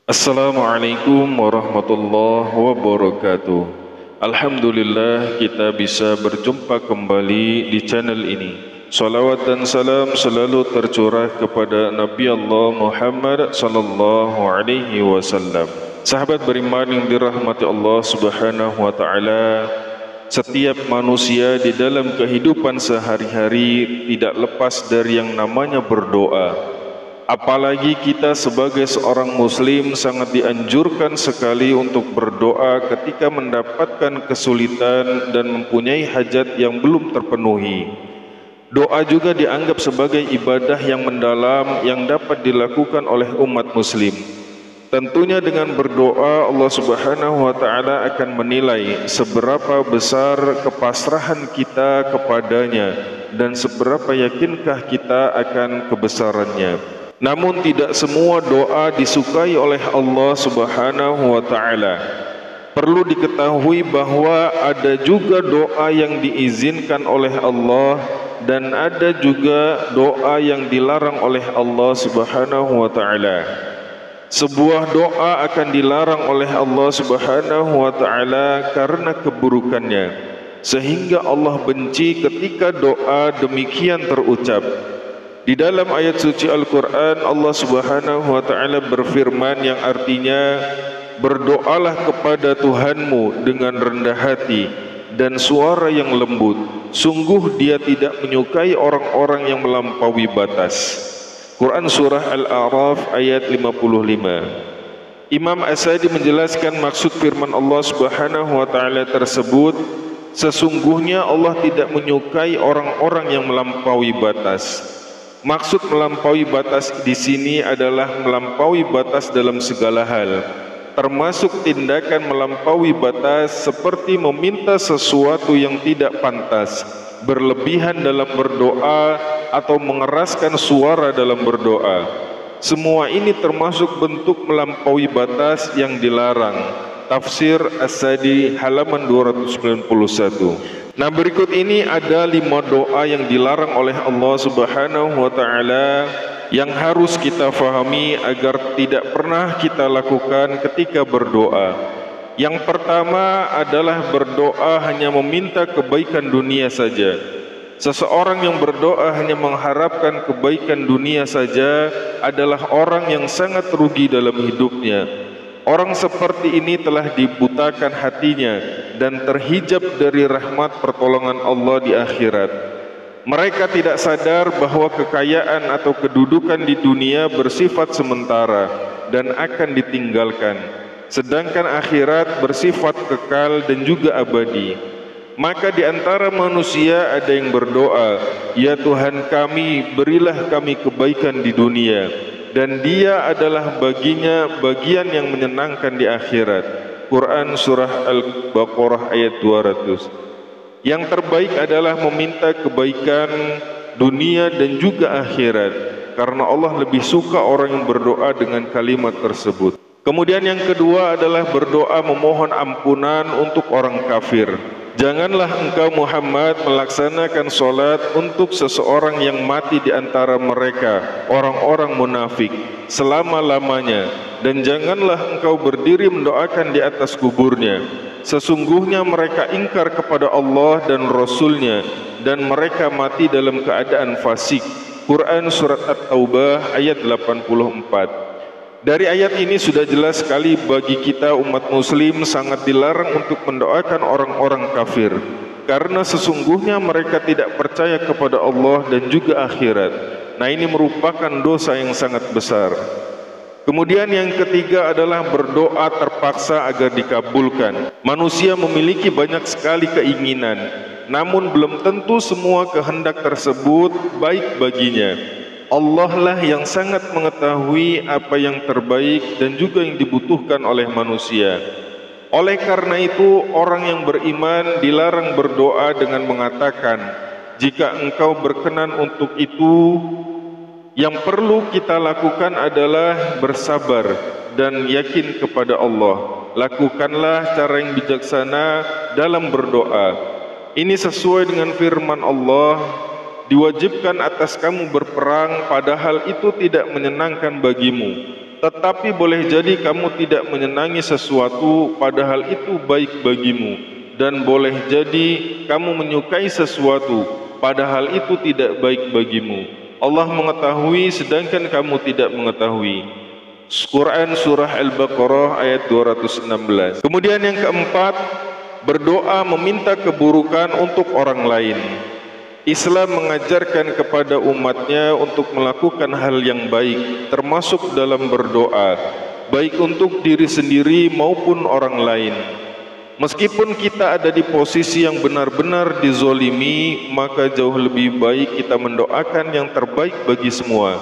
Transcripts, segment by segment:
Assalamualaikum warahmatullahi wabarakatuh. Alhamdulillah kita bisa berjumpa kembali di channel ini. Salawat dan salam selalu tercurah kepada Nabi Allah Muhammad sallallahu alaihi wasallam. Sahabat beriman yang dirahmati Allah Subhanahu wa taala, setiap manusia di dalam kehidupan sehari-hari tidak lepas dari yang namanya berdoa. Apalagi kita sebagai seorang muslim sangat dianjurkan sekali untuk berdoa ketika mendapatkan kesulitan dan mempunyai hajat yang belum terpenuhi. Doa juga dianggap sebagai ibadah yang mendalam yang dapat dilakukan oleh umat muslim. Tentunya dengan berdoa Allah Subhanahu wa taala akan menilai seberapa besar kepasrahan kita kepadanya dan seberapa yakinkah kita akan kebesarannya. Namun tidak semua doa disukai oleh Allah Subhanahu wa taala. Perlu diketahui bahwa ada juga doa yang diizinkan oleh Allah dan ada juga doa yang dilarang oleh Allah Subhanahu wa taala. Sebuah doa akan dilarang oleh Allah Subhanahu wa taala karena keburukannya, sehingga Allah benci ketika doa demikian terucap. Di dalam ayat suci Al-Quran Allah Subhanahu wa ta'ala berfirman yang artinya, berdoalah kepada Tuhanmu dengan rendah hati dan suara yang lembut, sungguh dia tidak menyukai orang-orang yang melampaui batas. Quran Surah Al-A'raf ayat 55. Imam As-Sadi menjelaskan maksud firman Allah Subhanahu wa ta'ala tersebut, sesungguhnya Allah tidak menyukai orang-orang yang melampaui batas. Maksud melampaui batas di sini adalah melampaui batas dalam segala hal, termasuk tindakan melampaui batas seperti meminta sesuatu yang tidak pantas, berlebihan dalam berdoa, atau mengeraskan suara dalam berdoa. Semua ini termasuk bentuk melampaui batas yang dilarang. Tafsir As-Sadi halaman 291. Nah, berikut ini ada 5 doa yang dilarang oleh Allah Subhanahu wa taala yang harus kita fahami agar tidak pernah kita lakukan ketika berdoa. Yang pertama adalah berdoa hanya meminta kebaikan dunia saja. Seseorang yang berdoa hanya mengharapkan kebaikan dunia saja adalah orang yang sangat rugi dalam hidupnya. Orang seperti ini telah dibutakan hatinya dan terhijab dari rahmat pertolongan Allah di akhirat. Mereka tidak sadar bahwa kekayaan atau kedudukan di dunia bersifat sementara dan akan ditinggalkan, sedangkan akhirat bersifat kekal dan juga abadi. Maka di antara manusia ada yang berdoa, "Ya Tuhan kami, berilah kami kebaikan di dunia." Dan dia adalah baginya bagian yang menyenangkan di akhirat. Quran Surah Al-Baqarah ayat 200. Yang terbaik adalah meminta kebaikan dunia dan juga akhirat, karena Allah lebih suka orang yang berdoa dengan kalimat tersebut. Kemudian yang kedua adalah berdoa memohon ampunan untuk orang kafir. Janganlah engkau Muhammad melaksanakan solat untuk seseorang yang mati di antara mereka, orang-orang munafik, selama-lamanya. Dan janganlah engkau berdiri mendoakan di atas kuburnya. Sesungguhnya mereka ingkar kepada Allah dan Rasulnya, dan mereka mati dalam keadaan fasik. Quran Surat At-Taubah ayat 84. Dari ayat ini sudah jelas sekali bagi kita umat muslim sangat dilarang untuk mendoakan orang-orang kafir, karena sesungguhnya mereka tidak percaya kepada Allah dan juga akhirat. Nah, ini merupakan dosa yang sangat besar. Kemudian yang ketiga adalah berdoa terpaksa agar dikabulkan. Manusia memiliki banyak sekali keinginan, namun belum tentu semua kehendak tersebut baik baginya. Allah lah yang sangat mengetahui apa yang terbaik dan juga yang dibutuhkan oleh manusia. Oleh karena itu, orang yang beriman dilarang berdoa dengan mengatakan, "Jika engkau berkenan untuk itu," yang perlu kita lakukan adalah bersabar dan yakin kepada Allah. Lakukanlah cara yang bijaksana dalam berdoa. Ini sesuai dengan firman Allah, diwajibkan atas kamu berperang padahal itu tidak menyenangkan bagimu. Tetapi boleh jadi kamu tidak menyenangi sesuatu padahal itu baik bagimu, dan boleh jadi kamu menyukai sesuatu padahal itu tidak baik bagimu. Allah mengetahui sedangkan kamu tidak mengetahui. Quran Surah Al-Baqarah ayat 216. Kemudian yang keempat, berdoa meminta keburukan untuk orang lain. Islam mengajarkan kepada umatnya untuk melakukan hal yang baik, termasuk dalam berdoa, baik untuk diri sendiri maupun orang lain. Meskipun kita ada di posisi yang benar-benar dizolimi, maka jauh lebih baik kita mendoakan yang terbaik bagi semua.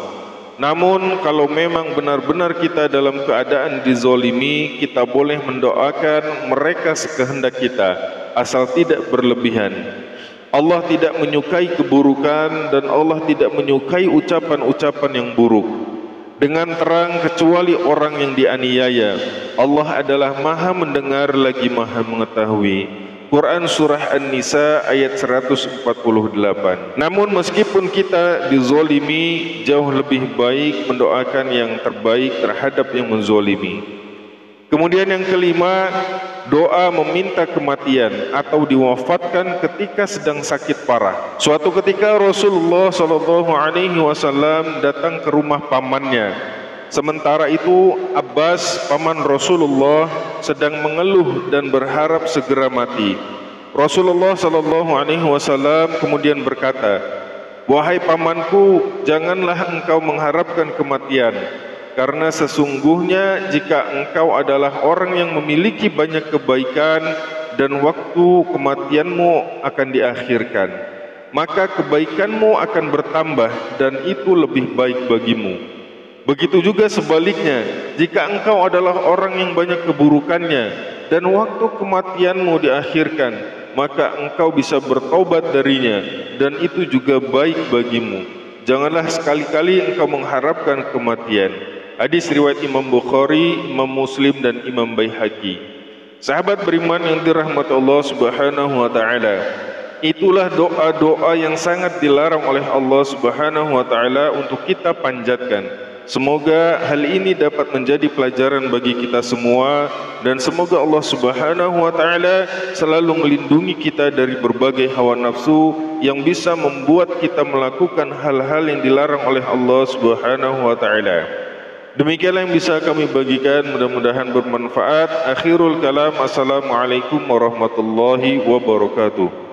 Namun kalau memang benar-benar kita dalam keadaan dizolimi, kita boleh mendoakan mereka sekehendak kita, asal tidak berlebihan. Allah tidak menyukai keburukan dan Allah tidak menyukai ucapan-ucapan yang buruk. Dengan terang kecuali orang yang dianiaya, Allah adalah maha mendengar lagi maha mengetahui. Quran Surah An-Nisa ayat 148. Namun meskipun kita dizolimi, jauh lebih baik mendoakan yang terbaik terhadap yang menzolimi. Kemudian yang kelima, doa meminta kematian atau diwafatkan ketika sedang sakit parah. Suatu ketika Rasulullah SAW datang ke rumah pamannya. Sementara itu Abbas, paman Rasulullah, sedang mengeluh dan berharap segera mati. Rasulullah SAW kemudian berkata, "Wahai pamanku, janganlah engkau mengharapkan kematian. Karena sesungguhnya jika engkau adalah orang yang memiliki banyak kebaikan dan waktu kematianmu akan diakhirkan, maka kebaikanmu akan bertambah dan itu lebih baik bagimu. Begitu juga sebaliknya, jika engkau adalah orang yang banyak keburukannya dan waktu kematianmu diakhirkan, maka engkau bisa bertobat darinya dan itu juga baik bagimu. Janganlah sekali-kali engkau mengharapkan kematian." Hadis riwayat Imam Bukhari, Imam Muslim dan Imam Baihaqi. Sahabat beriman yang dirahmati Allah Subhanahu wa taala, itulah doa-doa yang sangat dilarang oleh Allah Subhanahu wa taala untuk kita panjatkan. Semoga hal ini dapat menjadi pelajaran bagi kita semua dan semoga Allah Subhanahu wa taala selalu melindungi kita dari berbagai hawa nafsu yang bisa membuat kita melakukan hal-hal yang dilarang oleh Allah Subhanahu wa taala. Demikianlah yang bisa kami bagikan, mudah-mudahan bermanfaat. Akhirul kalam, assalamualaikum warahmatullahi wabarakatuh.